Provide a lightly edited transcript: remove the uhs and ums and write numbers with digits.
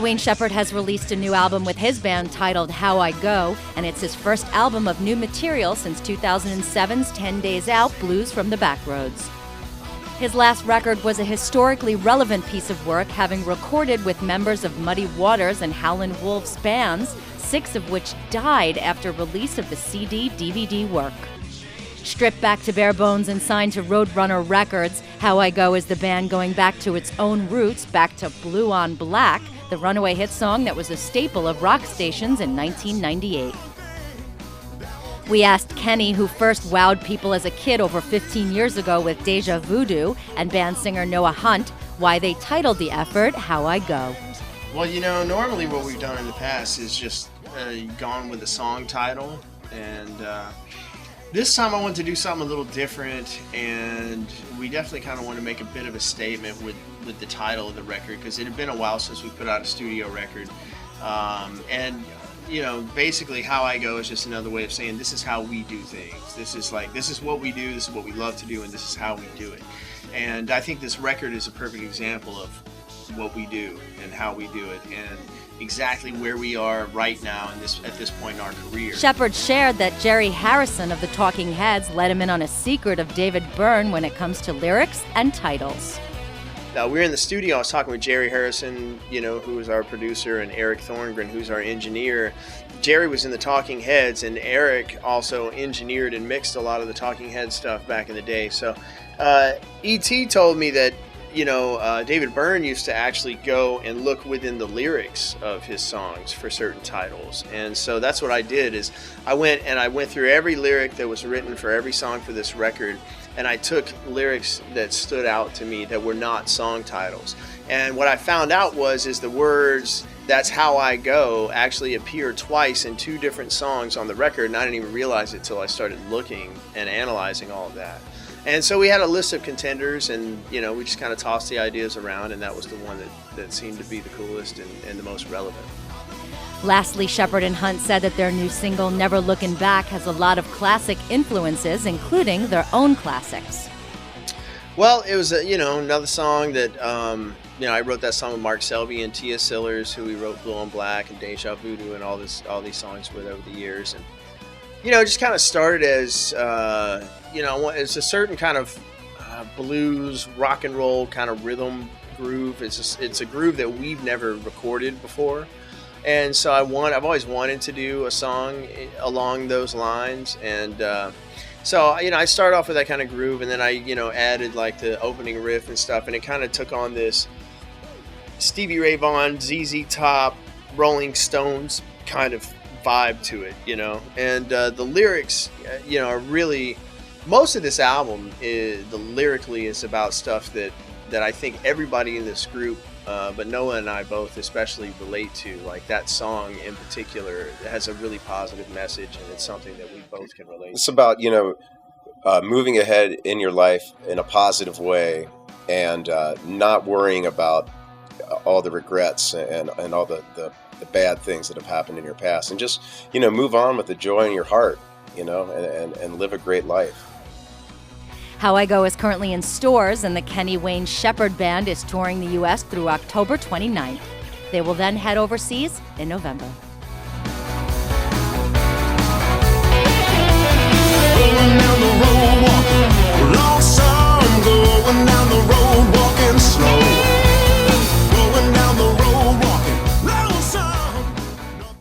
Wayne Shepherd has released a new album with his band titled How I Go, and it's his first album of new material since 2007's 10 Days Out, Blues from the Backroads. His last record was a historically relevant piece of work, having recorded with members of Muddy Waters and Howlin' Wolf's bands, 6 of which died after release of the CD/DVD work. Stripped back to bare bones and signed to Roadrunner Records, How I Go is the band going back to its own roots, back to Blue on Black, the runaway hit song that was a staple of rock stations in 1998. We asked Kenny, who first wowed people as a kid over 15 years ago with Deja Voodoo, and band singer Noah Hunt, why they titled the effort How I Go. Well, normally what we've done in the past is just gone with the song title, and this time I wanted to do something a little different, and we definitely kind of wanted to make a bit of a statement with the title of the record, because it had been a while since we put out a studio record. And basically How I Go is just another way of saying this is how we do things. This is what we do, this is what we love to do, and this is how we do it. And I think this record is a perfect example of what we do and how we do it, and exactly where we are right now at this point in our career. Shepherd shared that Jerry Harrison of the Talking Heads let him in on a secret of David Byrne when it comes to lyrics and titles. We were in the studio. I was talking with Jerry Harrison, who is our producer, and Eric Thorngren, who's our engineer. Jerry was in the Talking Heads, and Eric also engineered and mixed a lot of the Talking Heads stuff back in the day. So E.T. told me that David Byrne used to actually go and look within the lyrics of his songs for certain titles. And so that's what I did, is I went through every lyric that was written for every song for this record, and I took lyrics that stood out to me that were not song titles. And what I found out is the words "That's How I Go" actually appear twice in 2 different songs on the record, and I didn't even realize it till I started looking and analyzing all of that. And so we had a list of contenders, and we just kind of tossed the ideas around, and that was the one that seemed to be the coolest and the most relevant. Lastly, Shepherd and Hunt said that their new single, Never Looking Back, has a lot of classic influences, including their own classics. Well, it was another song that I wrote that song with Mark Selby and Tia Sillers, who we wrote Blue on Black and Deja Voodoo and all these songs with over the years, and it just kind of started as it's a certain kind of blues, rock and roll kind of rhythm groove. It's a groove that we've never recorded before, and so I've always wanted to do a song along those lines, and so I started off with that kind of groove, and then I added like the opening riff and stuff, and it kind of took on this Stevie Ray Vaughan, ZZ Top, Rolling Stones kind of vibe to it, and the lyrics, are really, most of this album lyrically is about stuff that I think everybody in this group, but Noah and I both especially relate to. Like that song in particular has a really positive message, and it's something that we both can relate to. It's about, moving ahead in your life in a positive way, and not worrying about all the regrets and all the bad things that have happened in your past, and just move on with the joy in your heart, and live a great life. How I Go is currently in stores, and the Kenny Wayne Shepherd Band is touring the U.S. through October 29th. They will then head overseas in November. Going down the road, long sun, going down the road.